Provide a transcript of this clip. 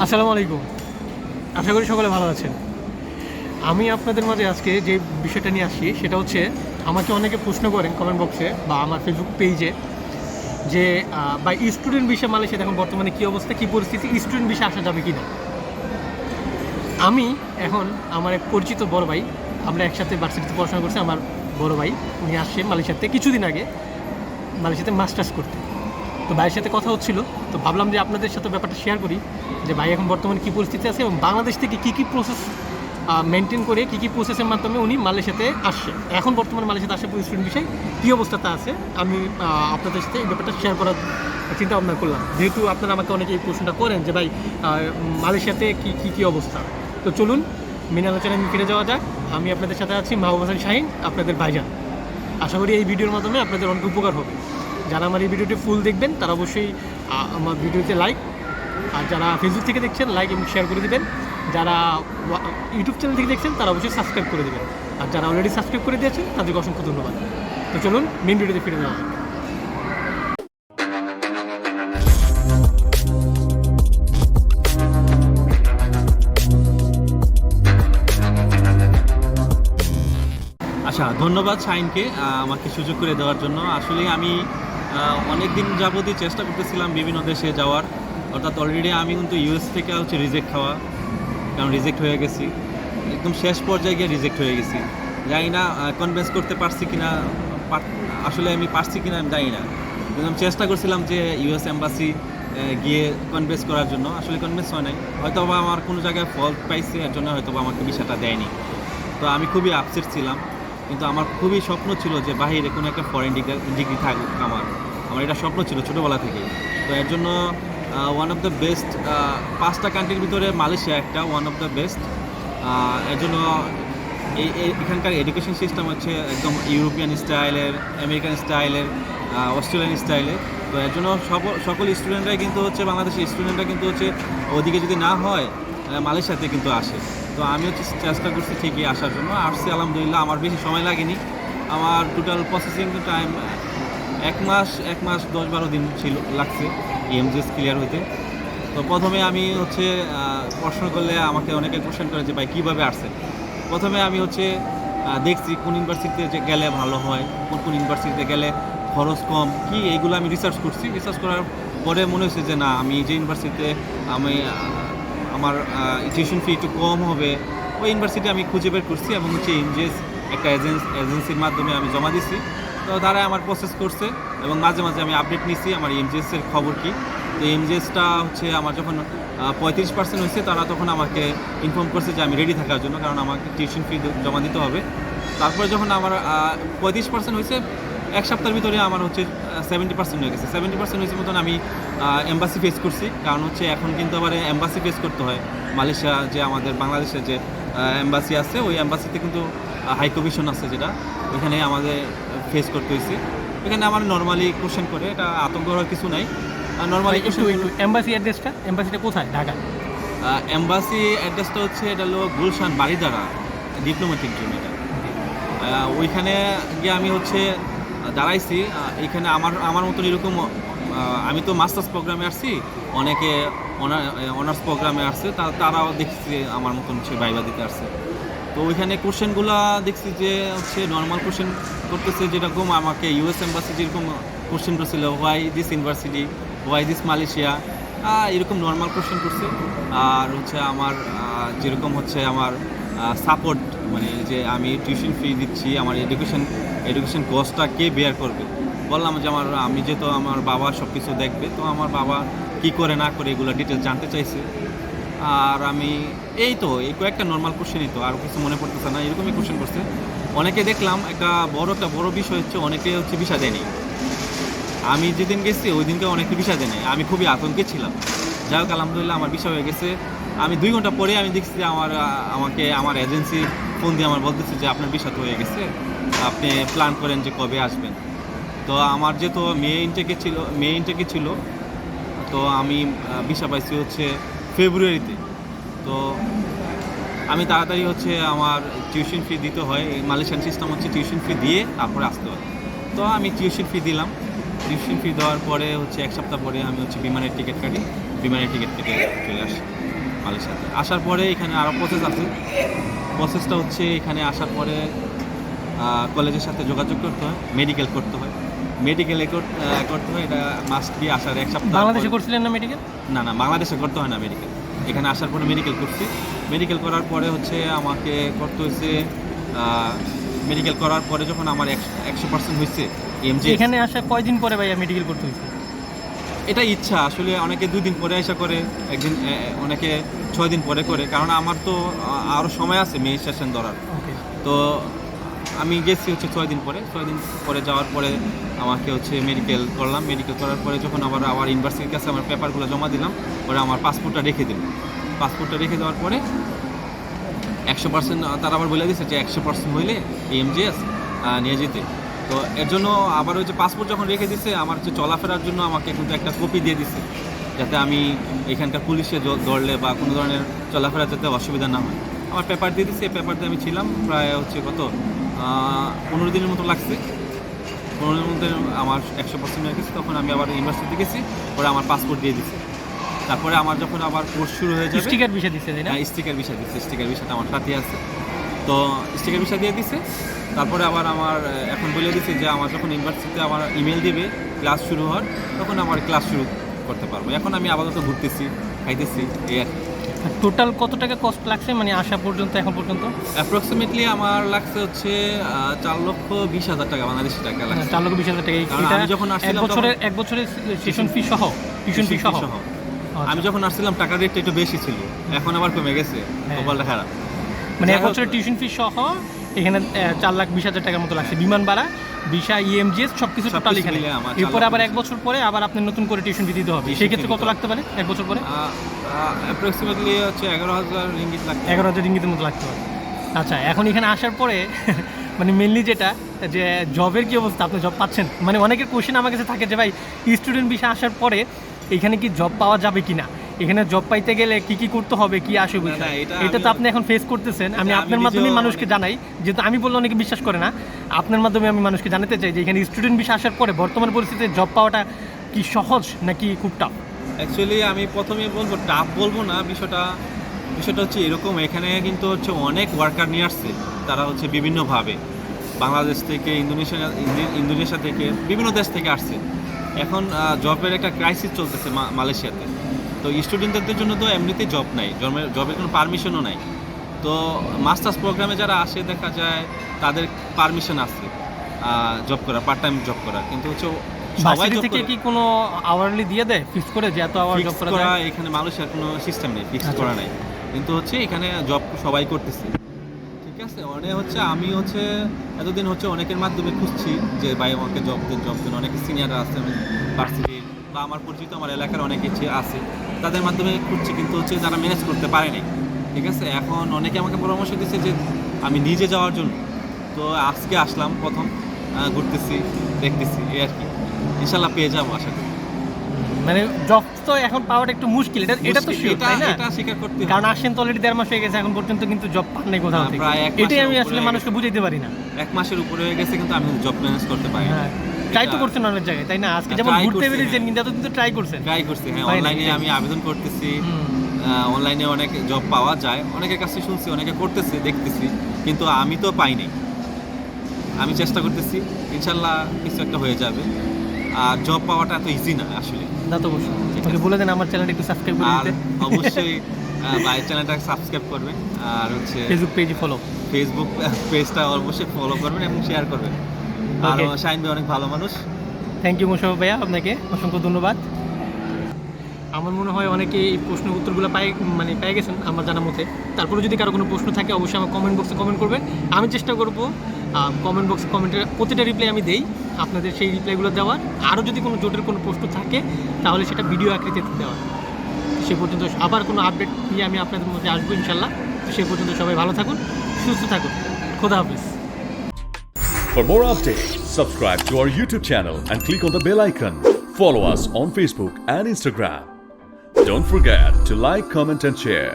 আসসালামু আলাইকুম। আশা করি সকলে ভালো আছেন। আমি আপনাদের মাঝে আজকে যে বিষয়টা নিয়ে আসছি সেটা হচ্ছে, আমাকে অনেকে প্রশ্ন করেন কমেন্ট বক্সে বা আমার ফেসবুক পেজে যে ভাই, স্টুডেন্ট ভিসা মালয়েশিয়াতে এখন বর্তমানে কী অবস্থা, কী পরিস্থিতি, স্টুডেন্ট ভিসা আসা যাবে কি না। আমি এখন আমার এক পরিচিত বড় ভাই, আমরা একসাথে ভার্সিটিতে পড়াশোনা করছি। আমার বড় ভাই উনি আসছে মালয়েশিয়াতে কিছুদিন আগে, মালয়েশিয়াতে মাস্টার্স করতে। তো ভাইয়ের সাথে কথা হচ্ছিল, তো ভাবলাম যে আপনাদের সাথে ব্যাপারটা শেয়ার করি যে ভাই এখন বর্তমানে কী পরিস্থিতি আছে এবং বাংলাদেশ থেকে কী কী প্রসেস মেনটেন করে কী কী প্রসেসের মাধ্যমে উনি মালয়েশিয়াতে আসছে, এখন বর্তমানে মালয়েশিয়াতে আসে স্টুডেন্ট বিষয় কী অবস্থাতে আছে, আমি আপনাদের সাথে এই ব্যাপারটা শেয়ার করার চিন্তা ভাবনা করলাম। যেহেতু আপনারা আমাকে অনেকে এই প্রশ্নটা করেন যে ভাই মালয়েশিয়াতে কী কী কী অবস্থা। তো চলুন মেন আলোচনায় ফিরে যাওয়া যাক। আমি আপনাদের সাথে আছি মাহবুব হাসান শাহিন, আপনাদের ভাইজান। আশা করি এই ভিডিওর মাধ্যমে আপনাদের অনেক উপকার হবে। যারা আমার এই ভিডিওটি ফুল দেখবেন তারা অবশ্যই আমার ভিডিওতে লাইক, আর যারা ফেসবুক থেকে দেখছেন লাইক এবং শেয়ার করে দেবেন। যারা ইউটিউব চ্যানেল থেকে দেখছেন তারা অবশ্যই সাবস্ক্রাইব করে দেবেন। আর যারা অলরেডি সাবস্ক্রাইব করে দিয়েছেন তাদেরকে অসংখ্য ধন্যবাদ। তো চলুন মেন ভিডিওতে ফিরে যাওয়া যাক। আচ্ছা, ধন্যবাদ শাইনকে আমাকে সুযোগ করে দেওয়ার জন্য। আসলে আমি অনেক দিন যাবতই চেষ্টা করতেছিলাম বিভিন্ন দেশে যাওয়ার, অর্থাৎ অলরেডি আমি কিন্তু ইউএস থেকে রিজেক্ট খাওয়া, কারণ রিজেক্ট হয়ে গেছি, একদম শেষ পর্যায়ে গিয়ে রিজেক্ট হয়ে গেছি। জানি না কনভিন্স করতে পারছি কিনা, আসলে আমি পারছি কিনা আমি জানি না, কিন্তু আমি চেষ্টা করছিলাম যে ইউএস এম্বাসি গিয়ে কনভিন্স করার জন্য। আসলে কনভিন্স হয় নাই, হয়তো বা আমার কোনো জায়গায় ফল্ট পাইছে, এর জন্য হয়তো বা আমাকে ভিসাটা দেয়নি। তো আমি খুবই আপসেট ছিলাম, কিন্তু আমার খুবই স্বপ্ন ছিল যে বাহিরে কোনো একটা ফরেন ডিগ্রি থাকুক। আমার এটা স্বপ্ন ছিল ছোটোবেলা থেকে। তো এর জন্য ওয়ান অফ দ্য বেস্ট, 5টা কান্ট্রির ভিতরে মালয়েশিয়া একটা ওয়ান অফ দ্য বেস্ট। এর জন্য এখানকার এডুকেশন সিস্টেম হচ্ছে একদম ইউরোপিয়ান স্টাইলের, আমেরিকান স্টাইলের, অস্ট্রেলিয়ান স্টাইলের। তো এর জন্য সকল স্টুডেন্টরাই কিন্তু হচ্ছে, বাংলাদেশের স্টুডেন্টরা কিন্তু হচ্ছে ওদিকে যদি না হয় মালয়েশিয়াতে কিন্তু আসে। তো আমি হচ্ছে চেষ্টা করছি ঠিকই আসার জন্য, আসছি আলহামদুলিল্লাহ। আমার বেশি সময় লাগেনি, আমার টোটাল প্রসেসিং টাইম 1 মাস 10-12 দিন লাগছে EMGS ক্লিয়ার হইতে। তো প্রথমে আমি হচ্ছে প্রশ্ন করলে আমাকে অনেকে কোশ্চেন করে যে ভাই কীভাবে আসছে। প্রথমে আমি হচ্ছে দেখছি কোন ইউনিভার্সিটিতে গেলে ভালো হয়, কোন ইউনিভার্সিটিতে গেলে খরচ কম, কি এইগুলো আমি রিসার্চ করছি। রিসার্চ করার পরে মনে হয়েছে যে না, আমি যে ইউনিভার্সিটিতে আমার টিউশন ফি একটু কম হবে, ওই ইউনিভার্সিটি আমি খুঁজে বের করছি এবং হচ্ছে EMGS একটা এজেন্সির মাধ্যমে আমি জমা দিছি। তো তারা আমার প্রসেস করছে এবং মাঝে মাঝে আমি আপডেট নিছি আমার EMGS-এর খবর কি। তো EMGS-টা হচ্ছে আমার যখন 35% হয়েছে, তারা তখন আমাকে ইনফর্ম করছে যে আমি রেডি থাকার জন্য, কারণ আমাকে টিউশন ফি জমা দিতে হবে। তারপরে যখন আমার 35% হয়েছে, 1 সপ্তাহের ভিতরে আমার হচ্ছে 70% হয়ে গেছে। 70% হয়েছে মতন আমি এম্বাসি ফেস করছি, কারণ হচ্ছে এখন কিন্তু আবার এম্বাসি ফেস করতে হয়। মালয়েশিয়া যে আমাদের বাংলাদেশের যে এম্বাসি আছে, ওই এম্বাসিতে কিন্তু হাই কমিশন আছে, যেটা ওইখানে আমাদের ফেস করতে হয়েছে। এখানে আমার নর্মালি কোশ্চেন করে, এটা আতঙ্ক হওয়ার কিছু নাই। নর্মালি এম্বাসি এম্বাসিটা কোথায়? ঢাকা। এম্বাসি অ্যাড্রেসটা হচ্ছে, এটা হলো গুলশান বাড়িধারা, ডিপ্লোম্যাটিক জোন এটা। ওইখানে গিয়ে আমি হচ্ছে দাঁড়াইছি। এখানে আমার মতন এরকম, আমি তো মাস্টার্স প্রোগ্রামে আসছি, অনেকে অনার্স প্রোগ্রামে আসছে, তারাও দেখছি আমার মতন হচ্ছে ভাইবা দিতে আসছে। তো ওইখানে কোশ্চেনগুলো দেখছি যে হচ্ছে নর্মাল কোশ্চেন করতেছে, যেরকম আমাকে ইউএস এম্বাসি যেরকম কোশ্চেন করছিল, why this university, why this Malaysia, এরকম নর্মাল কোশ্চেন করছে। আর হচ্ছে আমার যেরকম হচ্ছে আমার সাপোর্ট, মানে যে আমি টিউশন ফি দিচ্ছি, আমার এডুকেশন কস্টটা কে বেয়ার করবে। বললাম যে আমি যেহেতু আমার বাবা সব কিছু দেখবে, তো আমার বাবা কি করে না করে এগুলো ডিটেলস জানতে চাইছে। আর আমি এই কয়েকটা নর্মাল কোশ্চেনই, তো আর কিছু মনে পড়তেছে না, এরকমই কোশ্চেন করছে। অনেকে দেখলাম একটা বড় বিষয় হচ্ছে, অনেকে হচ্ছে ভিসা দেয়নি। আমি যেদিন গেছি ওই দিনকে অনেকে ভিসা দেয়নি, আমি খুবই আতঙ্কে ছিলাম। যাই হোক আলহামদুলিল্লাহ আমার ভিসা হয়ে গেছে। আমি 2 ঘন্টা পরে আমি দেখছি আমাকে আমার এজেন্সি ফোন দিয়ে আমার বলতেছে যে আপনার ভিসা তো হয়ে গেছে, আপনি প্ল্যান করেন যে কবে আসবেন। তো আমার যেহেতু মে ইনটেকে ছিল, তো আমি ভিসা পাইছি হচ্ছে ফেব্রুয়ারিতে। তো আমি তাড়াতাড়ি হচ্ছে আমার টিউশন ফি দিতে হয়, মালয়েশিয়ান সিস্টেম হচ্ছে টিউশন ফি দিয়ে তারপরে আসতে হয়। তো আমি টিউশন ফি দিলাম। টিউশন ফি দেওয়ার পরে হচ্ছে 1 সপ্তাহ পরে আমি হচ্ছে বিমানের টিকিট কেটে চলে আসি। মালয়েশিয়াতে। আসার পরে এখানে আরও প্রসেস আছে। প্রসেসটা হচ্ছে এখানে আসার পরে কলেজের সাথে যোগাযোগ করতে হয়, মেডিকেল করতে হয়। মেডিকেল করতে হয়, এটা মাস্ট বি আসার 1 সপ্তাহ। বাংলাদেশে করছিলেন না মেডিকেল? না, বাংলাদেশে করতে হয় না মেডিকেল। এখানে আসার পরে মেডিকেল করছি। মেডিকেল করার পরে হচ্ছে আমাকে করতে হয়েছে, মেডিকেল করার পরে যখন আমার 100% হয়েছে এমজি। এখানে আসা কয়দিন পরে ভাইয়া মেডিকেল করতে হয়েছে? এটা ইচ্ছা আসলে, অনেকে 2 দিন পরে আসা করে, একদিন অনেকে 6 দিন পরে করে, কারণ আমার তো আরও সময় আছে মেয়ে সেশন ধরার। তো আমি গেছি হচ্ছে 6 দিন পরে। 6 দিন পরে যাওয়ার পরে আমাকে হচ্ছে মেডিকেল করলাম। মেডিকেল করার পরে যখন আবার ইউনিভার্সিটির কাছে আমার পেপারগুলো জমা দিলাম, পরে আমার পাসপোর্টটা রেখে দিল। পাসপোর্টটা রেখে দেওয়ার পরে 100% তারা আবার বলে দিয়েছে যে 100% হইলে এমজিএস নিয়ে যেতে। তো এর জন্য আবার ওই যে পাসপোর্ট যখন রেখে দিছে, আমার যে চলাফেরার জন্য আমাকে কিন্তু একটা কপি দিয়ে দিছে, যাতে আমি এখানকার পুলিশে ধরলে বা কোনো ধরনের চলাফেরা যাতে অসুবিধা না হয়। আমার পেপার দিয়ে দিচ্ছে, পেপার দিয়ে আমি ছিলাম প্রায় হচ্ছে কত 15 দিনের মতো লাগছে। 15 দিনের মধ্যে আমার 100% হয়ে গেছে। তখন আমি আবার ইউনিভার্সিটিতে গেছি, পরে আমার পাসপোর্ট দিয়ে দিচ্ছে। তারপরে আমার যখন আবার কোর্স শুরু হয়ে যাবে, স্টিকার ভিসা দিচ্ছে তাই না? স্টিকার ভিসা দিচ্ছে। স্টিকার ভিসাটা আমার সাথে আছে, তো স্টিকার ভিসা দিয়ে দিছে। তারপরে আবার আমার এখন বলে দিচ্ছে যে আমার যখন ইউনিভার্সিটিতে আমার ইমেল দিবে ক্লাস শুরু হওয়ার, তখন আমার ক্লাস শুরু করতে পারবো। এখন আমি আপাতত ঘুরতেছি, খাইতেছি, এই আর কি। টোটাল কত টাকা কস্ট লাগছে মানে আসা পর্যন্ত, এখন পর্যন্ত? অ্যাপ্রক্সিমেটলি আমার লাগছে হচ্ছে 4,20,000 টাকা বাংলাদেশি টাকা লাগছে। 4,20,000 টাকা। আমি যখন আসছিলাম এক বছরের সেশন ফি সহ, টিউশন ফি সহ। আমি যখন আসছিলাম টাকার রেটটা একটু বেশি ছিল, এখন আবার কমে গেছে, কপালটা খারাপ। মানে এক বছরের টিউশন ফি সহ এখানে 4,20,000 টাকার মতো লাগছে, বিমান ভাড়া, ভিসা, ইএমজিএস সবকিছু টোটাল এখানে। এরপরে আবার 1 বছর পরে আবার আপনি নতুন করে টিউশন ফি দিতে হবে। সেই ক্ষেত্রে কত লাগতে পারে 1 বছর পরে? অ্যাপ্রক্সিমেটলি হচ্ছে 11,000 রিঙ্গিত লাগবে। 11,000 রিঙ্গিতের মতো লাগতে পারে। আচ্ছা, এখন এখানে আসার পরে মানে মেনলি যেটা, যে জবের কি অবস্থা, আপনি জব পাচ্ছেন? মানে অনেকের কোশ্চেন আমার কাছে থাকে যে ভাই স্টুডেন্ট ভিসা আসার পরে এখানে কি জব পাওয়া যাবে কিনা, এখানে জব পাইতে গেলে কি কি করতে হবে, কি আসে বিষয়, এটা তো আপনি এখন ফেস করতেছেন। আমি আপনার মাধ্যমে মানুষকে জানাই, যেহেতু আমি বললে অনেকে বিশ্বাস করে না, আপনার মাধ্যমে আমি মানুষকে জানাতে চাই যে এখানে স্টুডেন্ট ভিসা আসার পরে বর্তমান পরিস্থিতিতে জব পাওয়াটা কি সহজ নাকি খুব টাফ? অ্যাকচুয়ালি আমি প্রথমে বলবো টাফ বলবো না, বিষয়টা হচ্ছে এরকম, এখানে কিন্তু হচ্ছে অনেক ওয়ার্কার নিয়ে আসছে, তারা হচ্ছে বিভিন্নভাবে বাংলাদেশ থেকে, ইন্দোনেশিয়া থেকে, বিভিন্ন দেশ থেকে আসছে। এখন জবের একটা ক্রাইসিস চলতেছে মালয়েশিয়াতে। তো স্টুডেন্টদের জন্য তো এমনিতেই জব নাই, জবের কোনো পারমিশনও নাই। তো মাস্টার্স প্রোগ্রামে যারা আসে দেখা যায় তাদের পারমিশন আছে জব করা, পার্ট টাইম জব করা, কিন্তু হচ্ছে সবাই থেকে কি কোনো আওয়ারলি দিয়ে দেয় ফিক্স করে যে এত আওয়ার জব করা যায়? এখানে মালয়েশিয়ার কোনো সিস্টেম নেই, ফিক্স করা নাই, কিন্তু হচ্ছে এখানে জব সবাই করতেছে। ঠিক আছে, মানে হচ্ছে আমি হচ্ছে এতদিন হচ্ছে অনেকের মাধ্যমে খুঁজছি যে ভাই আমাকে জব দেন, অনেকে সিনিয়ররা আছে আমি ভার্সিটির বা আমার পরিচিত আমার এলাকার অনেকে আছে, তাদের মাধ্যমে খুঁজছি, কিন্তু হচ্ছে তারা ম্যানেজ করতে পারে নাই। ঠিক আছে, এখন অনেকে আমাকে পরামর্শ দিচ্ছে যে আমি নিজে যাওয়ার জন্য। তো আজকে আসলাম প্রথম, ঘুরতেছি, দেখতেছি, এই আর কি। ইনশাল্লাহ পেয়ে যাবো আশা করি। মানে জব তো এখন পাওয়াটা একটু মুশকিল, এটা তো শিওর, তাই না? এটা স্বীকার করতে হবে, কারণ আসেন তো অলরেডি 1.5 মাস হয়ে গেছে, এখন পর্যন্ত কিন্তু জব পান নাই কোথাও থেকে। এটাই আমি আসলে মানুষকে বুঝাইতে পারি না। 1 মাসের উপরে হয়ে গেছে, কিন্তু আমি জব ম্যানেজ করতে পারি না। ট্রাই তো করছেন অনেক জায়গায়, তাই না? আজকে যেমন ঘুরতে বেরিয়েছেন, কিন্তু এতদিন তো ট্রাই করছি। হ্যাঁ, অনলাইনে আমি আবেদন করতেছি, অনলাইনে অনেক জব পাওয়া যায়, অনেকের কাছে শুনছি, অনেকে করতেছে, দেখতেছি, কিন্তু আমি তো পাইনি। আমি চেষ্টা করতেছি, ইনশাল্লাহ কিছু একটা হয়ে যাবে। আর জব পাওয়াটা এত ইজি না আসলে। না তো অবশ্যই, তোকে বলে দেন আমার চ্যানেলটা একটু সাবস্ক্রাইব করে দিতে। অবশ্যই ভাই চ্যানেলটা সাবস্ক্রাইব করবেন, আর হচ্ছে ফেসবুক পেজটা অবশ্যই ফলো করবেন এবং শেয়ার করবেন। আর শাহিন ভাই অনেক ভালো মানুষ। থ্যাংক ইউ মোশাররফ ভাইয়া, আপনাকে অসংখ্য ধন্যবাদ। আমার মনে হয় অনেকে এই প্রশ্নের উত্তরগুলো পেয়ে গেছেন আমার জানা মতে। তারপরে যদি কারো কোনো প্রশ্ন থাকে অবশ্যই আমার কমেন্ট বক্সে কমেন্ট করবেন, আমি চেষ্টা করব কমেন্ট বক্সে কমেন্টের প্রতিটা রিপ্লাই আমি দেই, আপনাদের সেই রিপ্লাইগুলো দেওয়ার। আরও যদি কোনো জোটের কোনো প্রশ্ন থাকে তাহলে সেটা ভিডিও আকৃতিতে দেওয়ার। সে পর্যন্ত আবার কোনো আপডেট নিয়ে আমি আপনাদের মধ্যে আসবো ইনশাল্লাহ। সে পর্যন্ত সবাই ভালো থাকুন, সুস্থ থাকুন, খোদা হাফেজ। For more updates, subscribe to our YouTube channel and click on the bell icon. Follow us on Facebook and Instagram. Don't forget to like, comment and share.